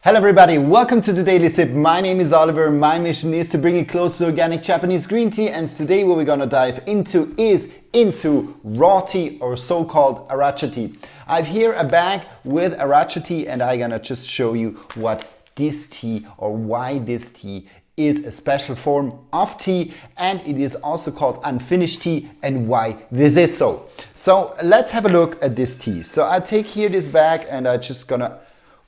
Hello everybody, welcome to the Daily Sip. My name is Oliver. My mission is to bring you close to organic Japanese green tea, and today what we're gonna dive into is into raw tea, or so-called Aracha tea. I've here a bag with Aracha tea, and I'm gonna just show you what this tea, or why this tea is a special form of tea, and it is also called unfinished tea, and why this is so. So let's have a look at this tea. So I take here this bag and I'm just gonna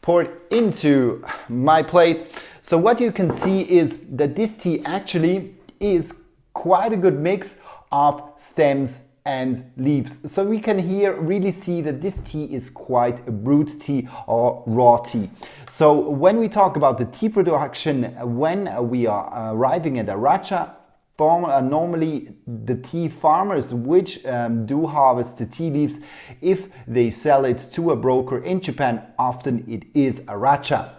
pour it into my plate. So what you can see is that this tea actually is quite a good mix of stems and leaves. So we can here really see that this tea is quite a brewed tea or raw tea. So when we talk about the tea production, when we are arriving at Aracha, normally the tea farmers which do harvest the tea leaves, if they sell it to a broker in Japan, often it is Aracha.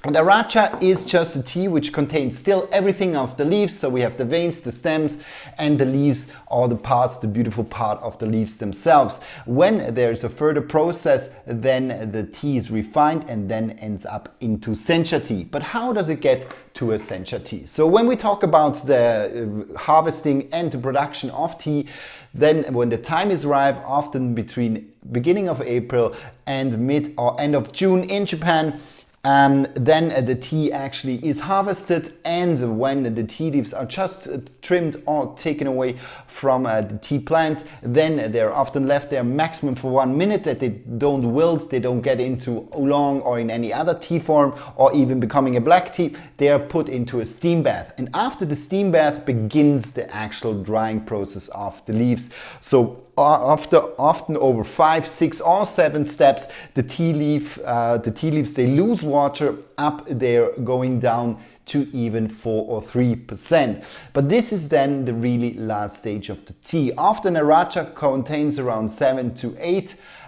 And Aracha is just a tea which contains still everything of the leaves. So we have the veins, the stems, and the leaves, or the parts, the beautiful part of the leaves themselves. When there's a further process, then the tea is refined and then ends up into sencha tea. But how does it get to a sencha tea? So when we talk about the harvesting and the production of tea, then when the time is ripe, often between beginning of April and mid or end of June in Japan, then the tea actually is harvested, and when the tea leaves are just trimmed or taken away from the tea plants, then they're often left there maximum for 1 minute, that they don't wilt, they don't get into oolong or in any other tea form, or even becoming a black tea. They are put into a steam bath, and after the steam bath begins the actual drying process of the leaves. So after often over 5, 6 or 7 steps, the tea leaves, they lose water up there, going down to even 4 or 3%. But this is then the really last stage of the tea. Often Aracha contains around 7 to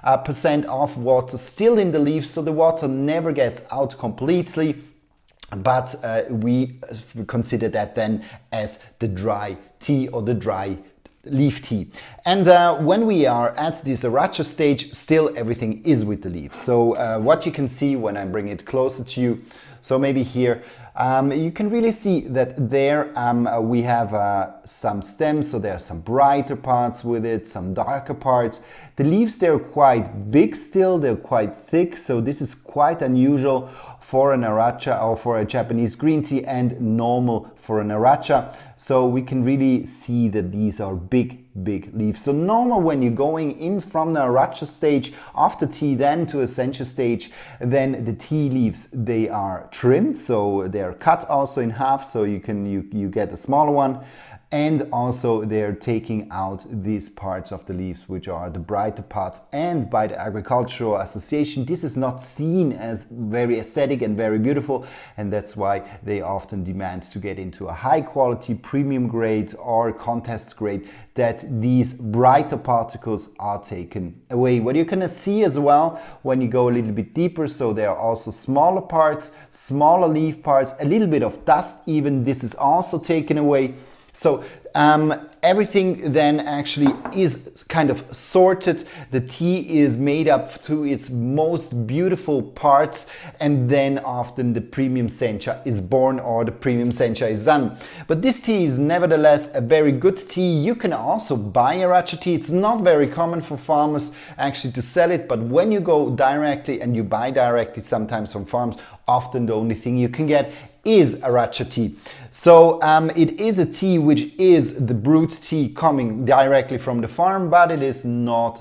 8% of water still in the leaves, so the water never gets out completely. But we consider that then as the dry tea, or the dry leaf tea. And when we are at this Aracha stage, still everything is with the leaves. So what you can see when I bring it closer to you, so maybe here, you can really see that there we have some stems, so there are some brighter parts with it, some darker parts. The leaves, they're quite big still, they're quite thick, so this is quite unusual for an Aracha or for a Japanese green tea, and normal for an Aracha. So we can really see that these are big leaves. So normal when you're going in from the Aracha stage of the tea then to a sencha stage, then the tea leaves, they are trimmed, so they're cut also in half, so you get a smaller one. And also they're taking out these parts of the leaves which are the brighter parts, and by the Agricultural Association this is not seen as very aesthetic and very beautiful, and that's why they often demand to get into a high quality premium grade or contest grade, that these brighter particles are taken away. What you're gonna see as well when you go a little bit deeper, so there are also smaller parts, smaller leaf parts, a little bit of dust even, this is also taken away. So everything then actually is kind of sorted. The tea is made up to its most beautiful parts, and then often the premium sencha is born, or the premium sencha is done. But this tea is nevertheless a very good tea. You can also buy Aracha tea. It's not very common for farmers actually to sell it, but when you go directly and you buy directly sometimes from farms, often the only thing you can get is Aracha tea. So it is a tea which is the brewed tea coming directly from the farm, but it is not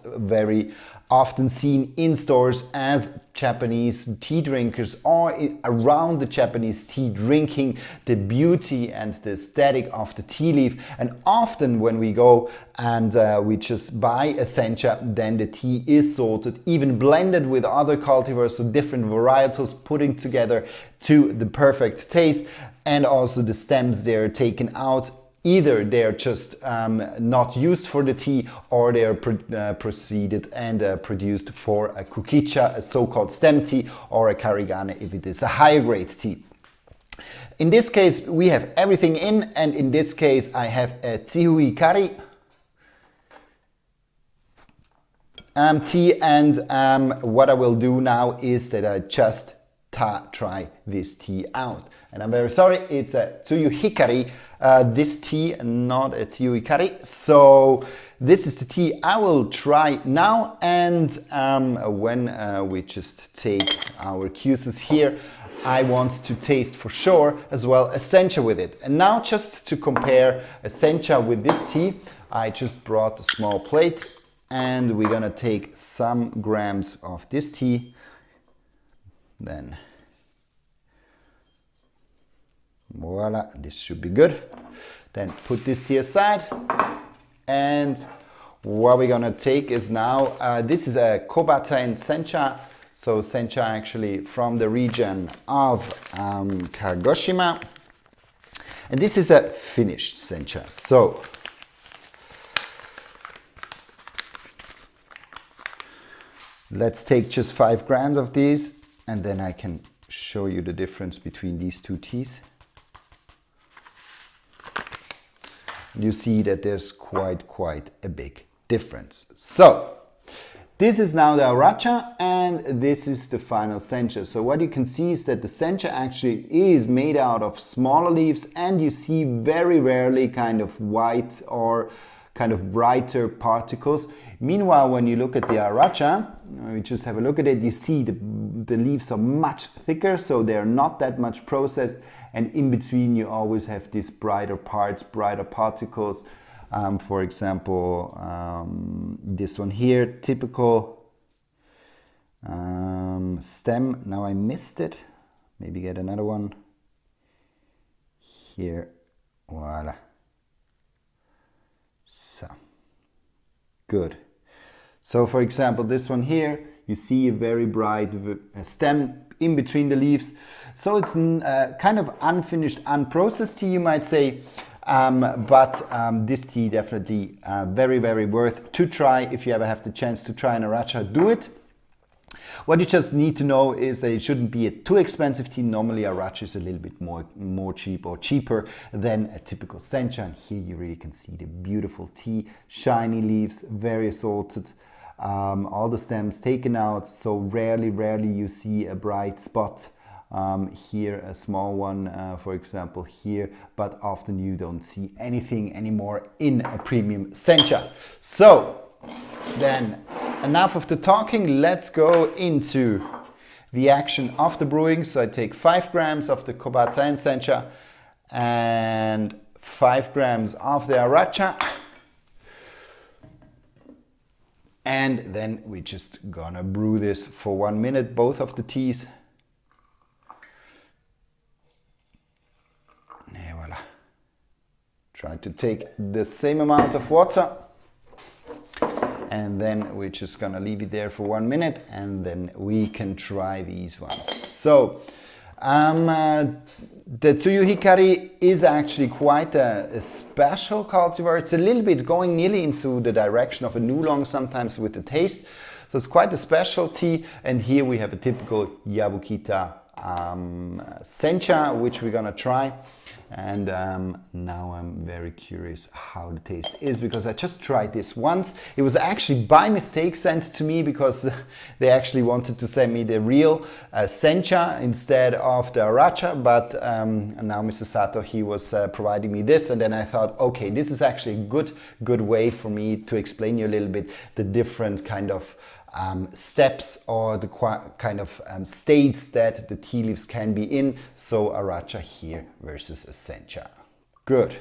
very often seen in stores as Japanese tea drinkers, or around the Japanese tea drinking the beauty and the aesthetic of the tea leaf. And often when we go and we just buy a sencha, then the tea is sorted, even blended with other cultivars, so different varietals putting together to the perfect taste. And also the stems, they're taken out. Either they're just not used for the tea, or they are proceeded and produced for a kukicha, a so-called stem tea, or a karigane if it is a higher grade tea. In this case we have everything in, and in this case I have a tsihui kari tea, and what I will do now is that I just try this tea out. And I'm very sorry, it's a Tsuyu Hikari, this tea, not a Tsuyu Hikari. So this is the tea I will try now, and when we just take our cues here, I want to taste for sure as well a sencha with it. And now just to compare a sencha with this tea, I just brought a small plate and we're gonna take some grams of this tea. Then voila, this should be good. Then put this tea aside, and what we're gonna take is now, this is a Kobaten sencha. So sencha actually from the region of Kagoshima. And this is a finished sencha. So let's take just 5 grams of these, and then I can show you the difference between these two teas. You see that there's quite a big difference. So this is now the Aracha, and this is the final sencha. So what you can see is that the sencha actually is made out of smaller leaves, and you see very rarely kind of white or kind of brighter particles. Meanwhile, when you look at the Aracha, we just have a look at it, you see the leaves are much thicker, so they're not that much processed, and in between you always have these brighter parts, brighter particles. For example, this one here, typical stem. Now I missed it. Maybe get another one. Here, voila. So, good. So for example, this one here, you see a very bright stem in between the leaves. So it's kind of unfinished, unprocessed tea, you might say. But this tea definitely very worth to try. If you ever have the chance to try an Aracha, do it. What you just need to know is that it shouldn't be a too expensive tea. Normally Aracha is a little bit more cheaper than a typical sencha. And here you really can see the beautiful tea, shiny leaves, very salted. All the stems taken out, so rarely you see a bright spot. Here a small one, for example here, but often you don't see anything anymore in a premium sencha. So then enough of the talking, let's go into the action of the brewing. So I take 5 grams of the Kobaten sencha and 5 grams of the Aracha, and then we're just gonna brew this for 1 minute, both of the teas. Et voila. Try to take the same amount of water, and then we're just gonna leave it there for 1 minute, and then we can try these ones. So the Tsuyu Hikari is actually quite a special cultivar. It's a little bit going nearly into the direction of a Nulong sometimes with the taste. So it's quite a specialty. And here we have a typical Yabukita sencha, which we're gonna try. And now I'm very curious how the taste is, because I just tried this once. It was actually by mistake sent to me because they actually wanted to send me the real sencha instead of the Aracha, but now Mr. Sato, he was providing me this, and then I thought, okay, this is actually a good way for me to explain you a little bit the different kind of steps or the kind of states that the tea leaves can be in. So Aracha here versus a sencha. Good.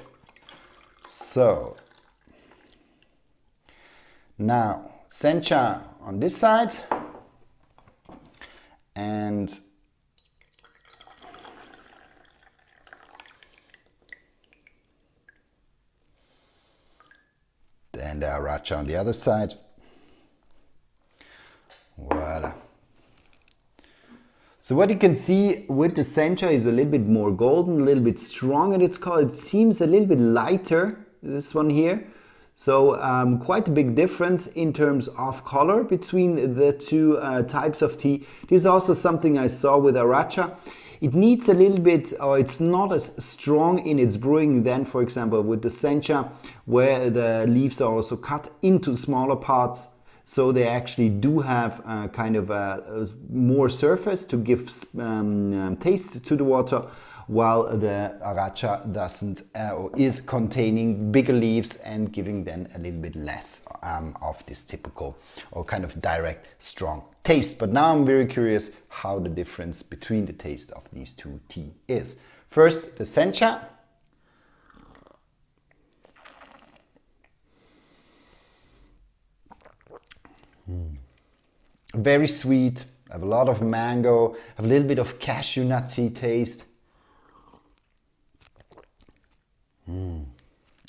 So now sencha on this side, and then the Aracha on the other side. Voila. So what you can see with the sencha is a little bit more golden, a little bit stronger. It seems a little bit lighter, this one here. So quite a big difference in terms of color between the two types of tea. This is also something I saw with Aracha. It needs a little bit, or it's not as strong in its brewing than, for example, with the sencha, where the leaves are also cut into smaller parts. so they actually do have kind of a more surface to give taste to the water, while the Aracha doesn't or is containing bigger leaves and giving then a little bit less of this typical or kind of direct strong taste. But now I'm very curious how the difference between the taste of these two tea is. First, the sencha. Very sweet, have a lot of mango, have a little bit of cashew nutty taste.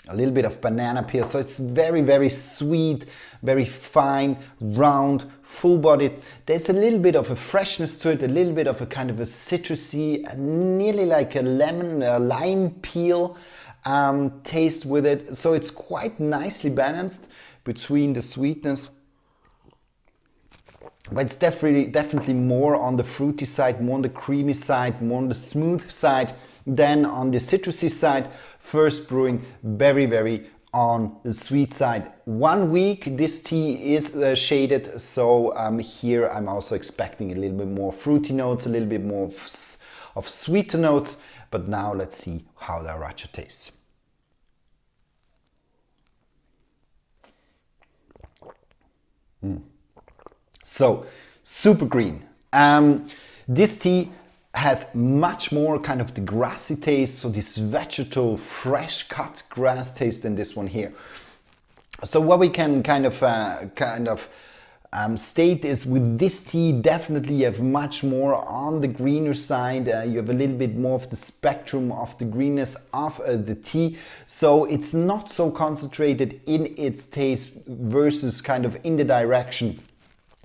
A little bit of banana peel, so it's very, very sweet, very fine, round, full-bodied. There's a little bit of a freshness to it, a little bit of a kind of a citrusy, nearly like a lemon, a lime peel taste with it. So it's quite nicely balanced between the sweetness, but it's definitely more on the fruity side, more on the creamy side, more on the smooth side than on the citrusy side. First brewing very, very on the sweet side. 1 week this tea is shaded, so here I'm also expecting a little bit more fruity notes, a little bit more of sweeter notes. But now let's see how the Aracha tastes. So, super green. This tea has much more kind of the grassy taste, so this vegetal, fresh cut grass taste than this one here. So what we can kind of state is with this tea, definitely you have much more on the greener side. You have a little bit more of the spectrum of the greenness of the tea. So it's not so concentrated in its taste versus kind of in the direction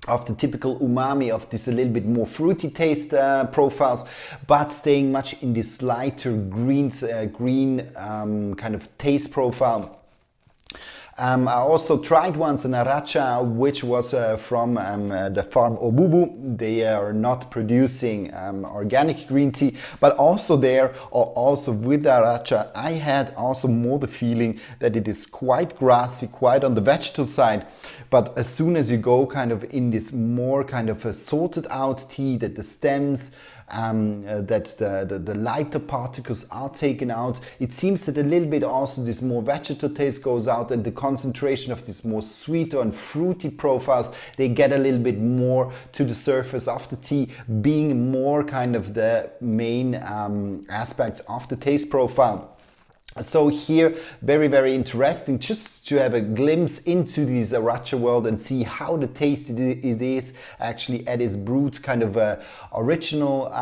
of the typical umami of this a little bit more fruity taste profiles, but staying much in this lighter green kind of taste profile. I also tried once an Aracha which was from the farm Obubu. They are not producing organic green tea, but also there, or also with the Aracha, I had also more the feeling that it is quite grassy, quite on the vegetal side. But as soon as you go kind of in this more kind of a sorted out tea, that the stems, that the lighter particles are taken out, it seems that a little bit also this more vegetal taste goes out, and the concentration of this more sweeter and fruity profiles, they get a little bit more to the surface of the tea, being more kind of the main aspects of the taste profile. So here, very, very interesting just to have a glimpse into this Aracha world and see how the taste it is actually at its brewed kind of original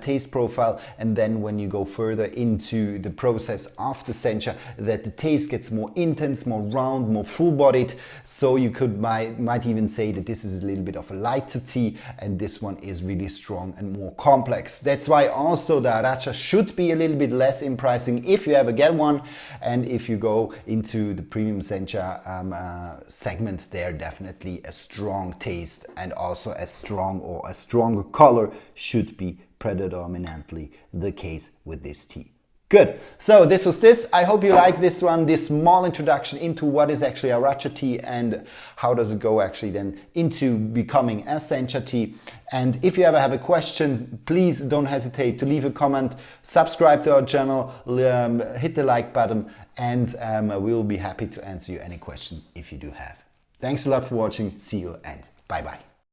taste profile. And then when you go further into the process of the sencha, that the taste gets more intense, more round, more full-bodied. So you might even say that this is a little bit of a lighter tea, and this one is really strong and more complex. That's why also the Aracha should be a little bit less in pricing if you ever get one, and if you go into the premium sencha segment, there definitely a strong taste and also a strong or a stronger color should be predominantly the case with this tea. Good. So this was this. I hope you like this one, this small introduction into what is actually Aracha tea and how does it go actually then into becoming a sencha tea. And if you ever have a question, please don't hesitate to leave a comment, subscribe to our channel, hit the like button, and we'll be happy to answer you any question if you do have. Thanks a lot for watching. See you and bye bye.